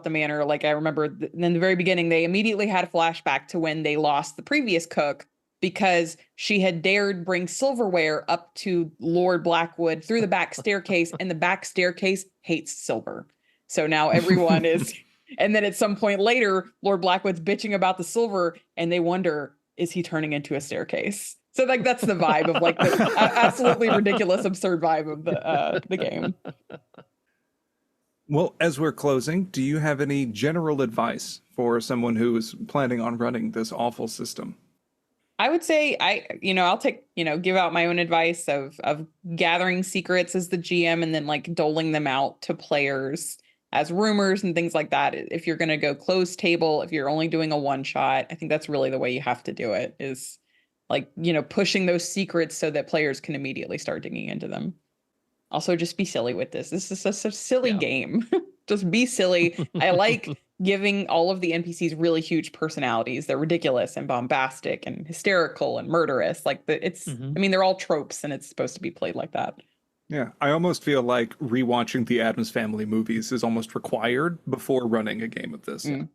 manor. Like I remember in the very beginning, they immediately had a flashback to when they lost the previous cook because she had dared bring silverware up to Lord Blackwood through the back staircase, and the back staircase hates silver. So now everyone is, and then at some point later, Lord Blackwood's bitching about the silver, and they wonder, is he turning into a staircase? So like that's the vibe of like the absolutely ridiculous, absurd vibe of the game. Well, as we're closing, do you have any general advice for someone who is planning on running this awful system? I would say I'll take, give out my own advice of gathering secrets as the GM and then like doling them out to players as rumors and things like that. If you're going to go closed table, if you're only doing a one shot, I think that's really the way you have to do it, is like, pushing those secrets so that players can immediately start digging into them. Also, just be silly with this. This is such a silly game. Just be silly. I like giving all of the NPCs really huge personalities. They're ridiculous and bombastic and hysterical and murderous. Like I mean, they're all tropes and it's supposed to be played like that. Yeah, I almost feel like rewatching the Addams Family movies is almost required before running a game of this. And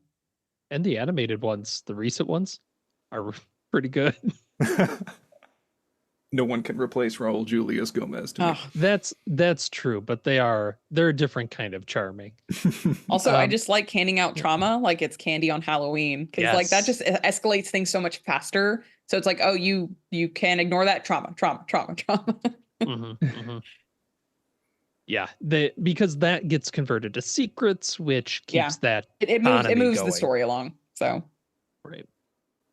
the animated ones, the recent ones, are pretty good. No one can replace Raul Julius Gomez to me. That's true, but they're a different kind of charming. Also, I just like handing out trauma like it's candy on Halloween, because like that just escalates things so much faster. So it's like, oh, you can't ignore that trauma. Yeah, because that gets converted to secrets, which keeps that it moves going. the story along. So right.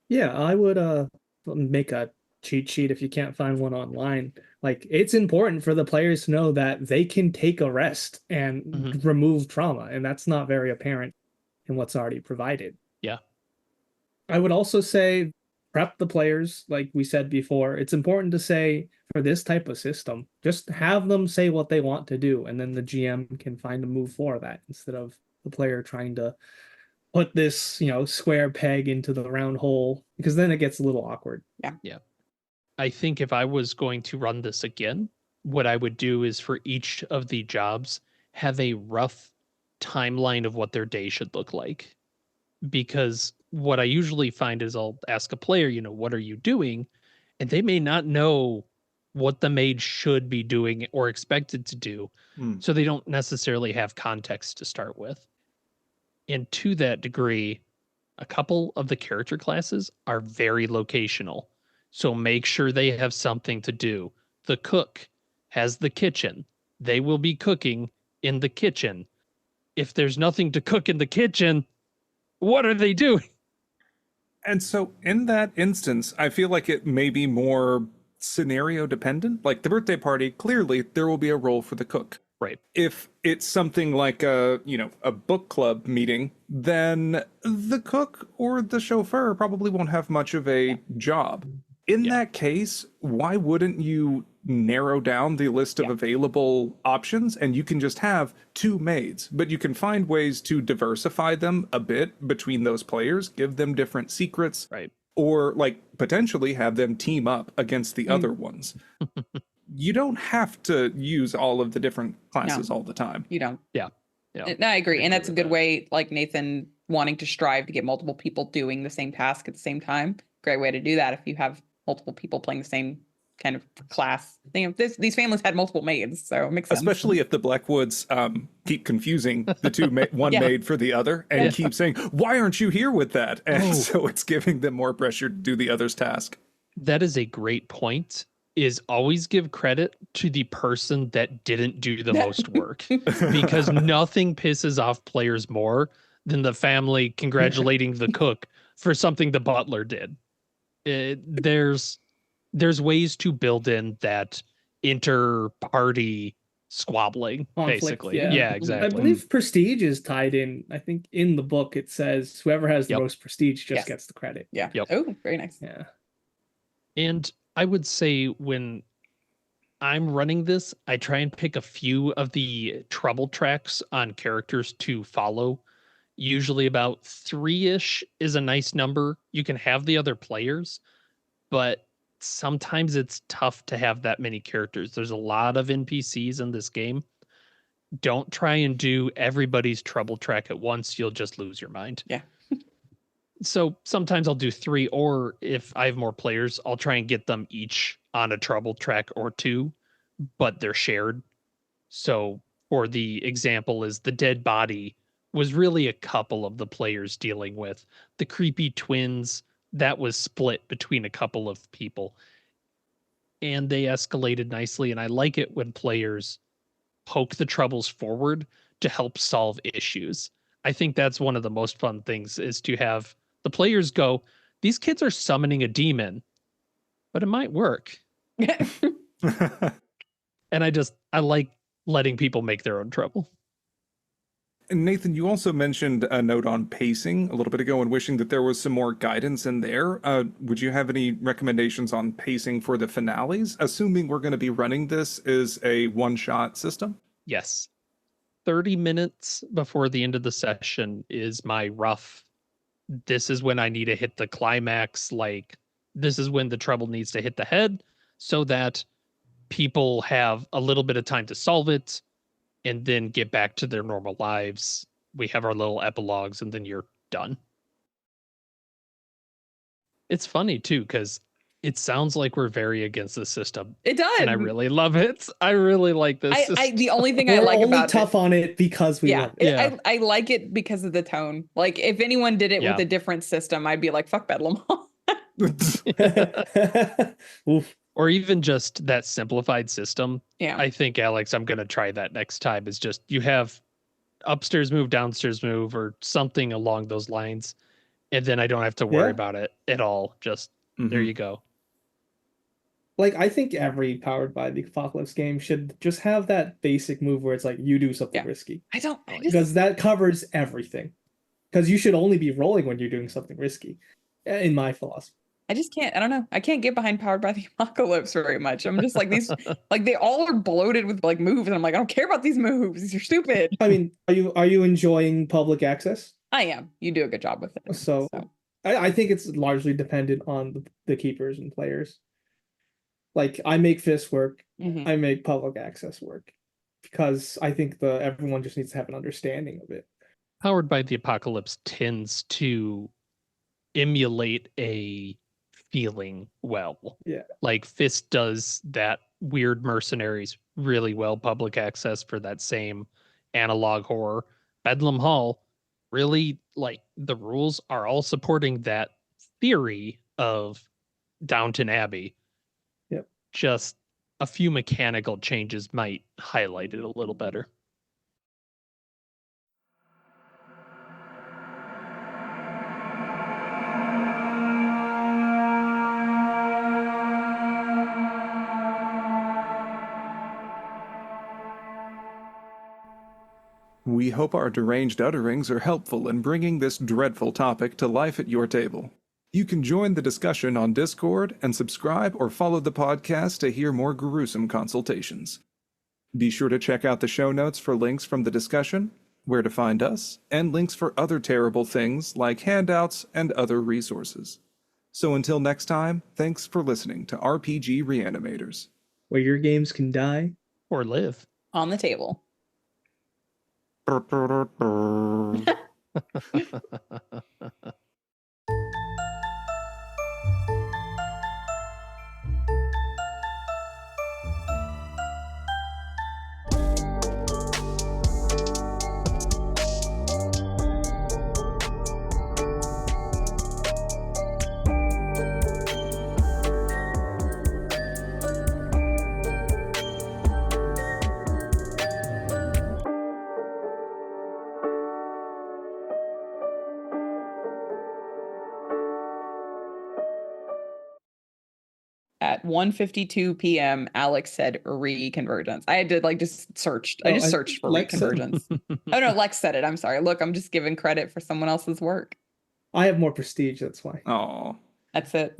Yeah, I would make a cheat sheet if you can't find one online. Like, it's important for the players to know that they can take a rest and remove trauma, and that's not very apparent in what's already provided. Yeah. I would also say prep the players, like we said before. It's important to say, for this type of system, just have them say what they want to do, and then the GM can find a move for that instead of the player trying to put this, square peg into the round hole, because then it gets a little awkward. Yeah. I think if I was going to run this again, what I would do is for each of the jobs, have a rough timeline of what their day should look like. Because what I usually find is I'll ask a player, what are you doing? And they may not know what the maid should be doing or expected to do, so they don't necessarily have context to start with. And to that degree, a couple of the character classes are very locational. So make sure they have something to do. The cook has the kitchen. They will be cooking in the kitchen. If there's nothing to cook in the kitchen, what are they doing? And so in that instance, I feel like it may be more scenario dependent. Like the birthday party, clearly there will be a role for the cook. Right. If it's something like a book club meeting, then the cook or the chauffeur probably won't have much of a job. In that case, why wouldn't you narrow down the list of available options and you can just have 2 maids, but you can find ways to diversify them a bit between those players, give them different secrets, Right. or like potentially have them team up against the other ones. You don't have to use all of the different classes all the time. You don't. Yeah. No, I agree. And that's a good way, like Nathan wanting to strive to get multiple people doing the same task at the same time. Great way to do that if you have multiple people playing the same kind of class. These families had multiple maids, so it makes sense. Especially if the Blackwoods keep confusing the two one maid for the other and keep saying, why aren't you here with that? And so it's giving them more pressure to do the other's task. That is a great point. Is always give credit to the person that didn't do the most work, because nothing pisses off players more than the family congratulating the cook for something the butler did. There's ways to build in that inter-party squabbling, Conflict, basically. yeah. Yeah, exactly. I believe prestige is tied in. I think in the book it says whoever has the most prestige just gets the credit. Yeah. Yep. Oh, very nice. Yeah. And I would say when I'm running this, I try and pick a few of the trouble tracks on characters to follow. Usually about 3-ish is a nice number. You can have the other players, but sometimes it's tough to have that many characters. There's a lot of NPCs in this game. Don't try and do everybody's trouble track at once. You'll just lose your mind. Yeah. So sometimes I'll do 3, or if I have more players, I'll try and get them each on a trouble track or 2, but they're shared. So for the example is the dead body was really a couple of the players dealing with. The creepy twins, that was split between a couple of people. And they escalated nicely, and I like it when players poke the troubles forward to help solve issues. I think that's one of the most fun things, is to have the players go, these kids are summoning a demon, but it might work. And I like letting people make their own trouble. And Nathan, you also mentioned a note on pacing a little bit ago and wishing that there was some more guidance in there. Would you have any recommendations on pacing for the finales, assuming we're going to be running this as a one-shot system? Yes. 30 minutes before the end of the session is my rough. This is when I need to hit the climax. Like, this is when the trouble needs to hit the head so that people have a little bit of time to solve it and then get back to their normal lives. We have our little epilogues and then you're done. It's funny too, because it sounds like we're very against the system. It does. And I really love it. I really like this system. The only thing I like only about tough on it because we love it. I like it because of the tone. Like, if anyone did it with a different system, I'd be like, fuck Bedlam Hall. Oof. Or even just that simplified system. Yeah. I think, Alex, I'm going to try that next time. Is just you have upstairs move, downstairs move, or something along those lines. And then I don't have to worry about it at all. Just there you go. Like, I think every Powered by the Apocalypse game should just have that basic move where it's like, you do something risky. Because that covers everything. Because you should only be rolling when you're doing something risky, in my philosophy. I just can't, I don't know. I can't get behind Powered by the Apocalypse very much. I'm just like, these, like, they all are bloated with like moves. And I'm like, I don't care about these moves. You're stupid. I mean, are you enjoying public access? I am. You do a good job with it. So. I think it's largely dependent on the keepers and players. Like, I make FIS work. I make public access work. Because I think everyone just needs to have an understanding of it. Powered by the Apocalypse tends to emulate a feeling well. Yeah. Like FIS does that Weird Mercenaries really well public access for that same analog horror. Bedlam Hall, really, like, the rules are all supporting that theory of Downton Abbey. Yep. Just a few mechanical changes might highlight it a little better. We hope our deranged utterings are helpful in bringing this dreadful topic to life at your table. You can join the discussion on Discord and subscribe or follow the podcast to hear more gruesome consultations. Be sure to check out the show notes for links from the discussion, where to find us, and links for other terrible things like handouts and other resources. So until next time, thanks for listening to RPG Reanimators. Where your games can die. Or live. On the table. At 1:52 p.m., Alex said reconvergence. I had to just searched. I just searched for Lex said- reconvergence. Oh no, Lex said it. I'm sorry. Look, I'm just giving credit for someone else's work. I have more prestige, that's why. Aw. That's it.